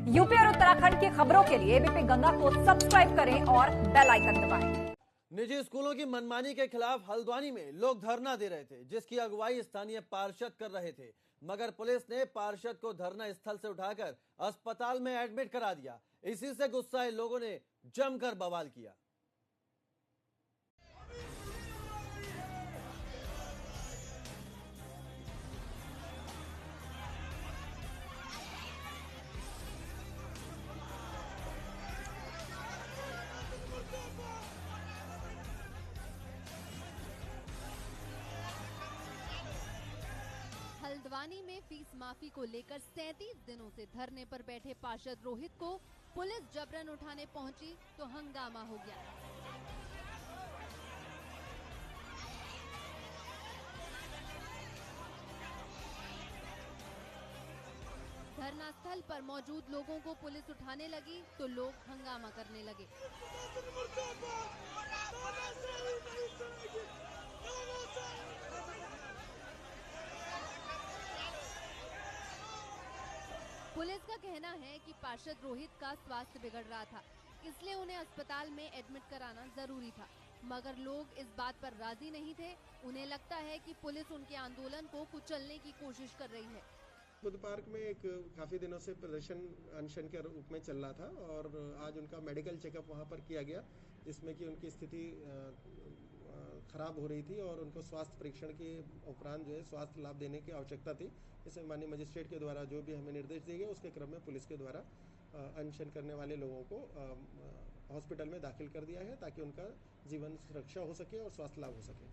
UP और उत्तराखंड की खबरों के लिए एबीपी गंगा को सब्सक्राइब करें और बेल आइकन दबाएं। निजी स्कूलों की मनमानी के खिलाफ हल्द्वानी में लोग धरना दे रहे थे, जिसकी अगुवाई स्थानीय पार्षद कर रहे थे, मगर पुलिस ने पार्षद को धरना स्थल से उठाकर अस्पताल में एडमिट करा दिया। इसी से गुस्साए लोगों ने जमकर बवाल किया। हल्द्वानी में फीस माफी को लेकर 37 दिनों से धरने पर बैठे पार्षद रोहित को पुलिस जबरन उठाने पहुंची तो हंगामा हो गया। धरना स्थल पर मौजूद लोगों को पुलिस उठाने लगी तो लोग हंगामा करने लगे। पुलिस का कहना है कि पार्षद रोहित का स्वास्थ्य बिगड़ रहा था, इसलिए उन्हें अस्पताल में एडमिट कराना जरूरी था, मगर लोग इस बात पर राजी नहीं थे। उन्हें लगता है कि पुलिस उनके आंदोलन को कुचलने की कोशिश कर रही है। बुद्ध पार्क में एक काफ़ी दिनों से प्रदर्शन अनशन के रूप में चल रहा था और आज उनका मेडिकल चेकअप वहां पर किया गया, जिसमें कि उनकी स्थिति खराब हो रही थी और उनको स्वास्थ्य परीक्षण के उपरांत जो है स्वास्थ्य लाभ देने की आवश्यकता थी। इसमें माननीय मजिस्ट्रेट के द्वारा जो भी हमें निर्देश दिए गए, उसके क्रम में पुलिस के द्वारा अनशन करने वाले लोगों को हॉस्पिटल में दाखिल कर दिया है, ताकि उनका जीवन सुरक्षा हो सके और स्वास्थ्य लाभ हो सके।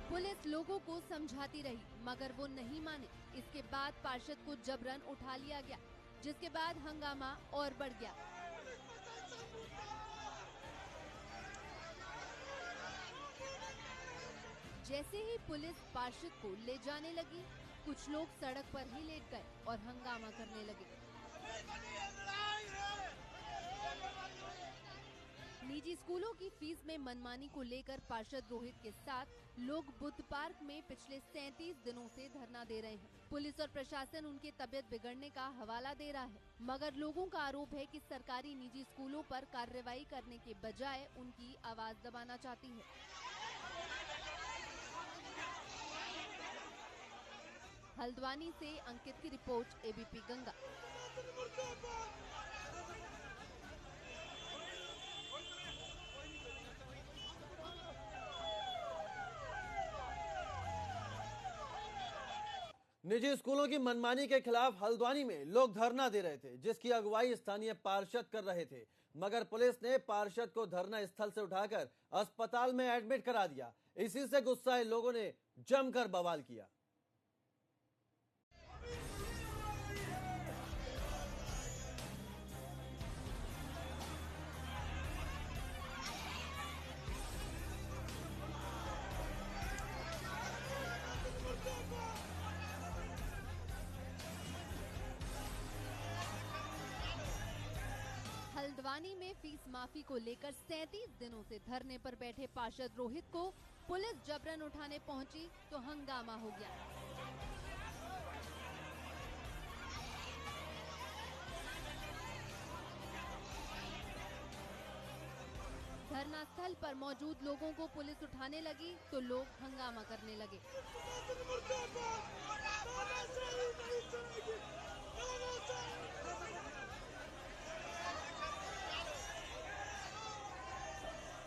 पुलिस लोगों को समझाती रही, मगर वो नहीं माने। इसके बाद पार्षद को जबरन उठा लिया गया, जिसके बाद हंगामा और बढ़ गया। जैसे ही पुलिस पार्षद को ले जाने लगी, कुछ लोग सड़क पर ही लेट गए और हंगामा करने लगे। निजी स्कूलों की फीस में मनमानी को लेकर पार्षद रोहित के साथ लोग बुद्ध पार्क में पिछले 37 दिनों से धरना दे रहे हैं। पुलिस और प्रशासन उनके तबियत बिगड़ने का हवाला दे रहा है, मगर लोगों का आरोप है कि सरकारी निजी स्कूलों पर कार्रवाई करने के बजाय उनकी आवाज दबाना चाहती है। हल्द्वानी से अंकित की रिपोर्ट, एबीपी गंगा। निजी स्कूलों की मनमानी के खिलाफ हल्द्वानी में लोग धरना दे रहे थे, जिसकी अगुवाई स्थानीय पार्षद कर रहे थे, मगर पुलिस ने पार्षद को धरना स्थल से उठाकर अस्पताल में एडमिट करा दिया। इसी से गुस्साए लोगों ने जमकर बवाल किया। हल्द्वानी में फीस माफी को लेकर 37 दिनों से धरने पर बैठे पार्षद रोहित को पुलिस जबरन उठाने पहुंची तो हंगामा हो गया। धरना स्थल पर मौजूद लोगों को पुलिस उठाने लगी तो लोग हंगामा करने लगे।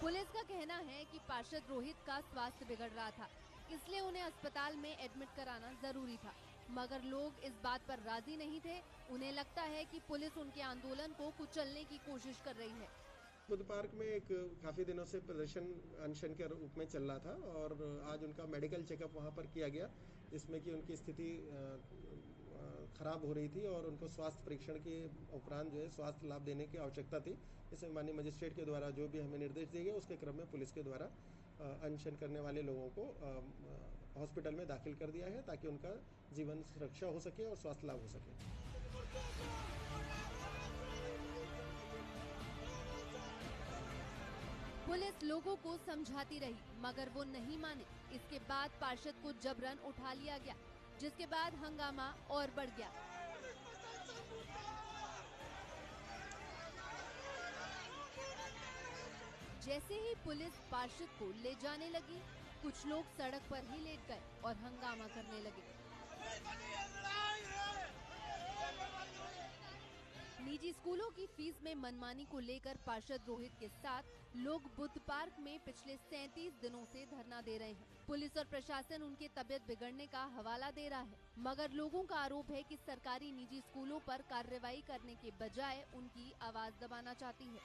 पुलिस का कहना है कि पार्षद रोहित का स्वास्थ्य बिगड़ रहा था, इसलिए उन्हें अस्पताल में एडमिट कराना जरूरी था, मगर लोग इस बात पर राजी नहीं थे। उन्हें लगता है कि पुलिस उनके आंदोलन को कुचलने की कोशिश कर रही है। बुद्ध पार्क में एक काफ़ी दिनों से प्रदर्शन अनशन के रूप में चल रहा था और आज उनका मेडिकल चेकअप वहां पर किया गया, जिसमें कि उनकी स्थिति खराब हो रही थी और उनको स्वास्थ्य परीक्षण के उपरांत जो है स्वास्थ्य लाभ देने की आवश्यकता थी। इसमें माननीय मजिस्ट्रेट के द्वारा जो भी हमें निर्देश दिए गए, उसके क्रम में पुलिस के द्वारा अनशन करने वाले लोगों को हॉस्पिटल में दाखिल कर दिया है, ताकि उनका जीवन सुरक्षा हो सके और स्वास्थ्य लाभ हो सके। पुलिस लोगों को समझाती रही मगर वो नहीं माने। इसके बाद पार्षद को जबरन उठा लिया गया, जिसके बाद हंगामा और बढ़ गया। जैसे ही पुलिस पार्षद को ले जाने लगी, कुछ लोग सड़क पर ही लेट गए और हंगामा करने लगे। निजी स्कूलों की फीस में मनमानी को लेकर पार्षद रोहित के साथ लोग बुद्ध पार्क में पिछले 37 दिनों से धरना दे रहे हैं। पुलिस और प्रशासन उनके तबीयत बिगड़ने का हवाला दे रहा है, मगर लोगों का आरोप है कि सरकारी निजी स्कूलों पर कार्रवाई करने के बजाय उनकी आवाज दबाना चाहती है।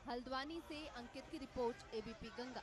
हल्द्वानी से अंकित की रिपोर्ट, एबीपी गंगा।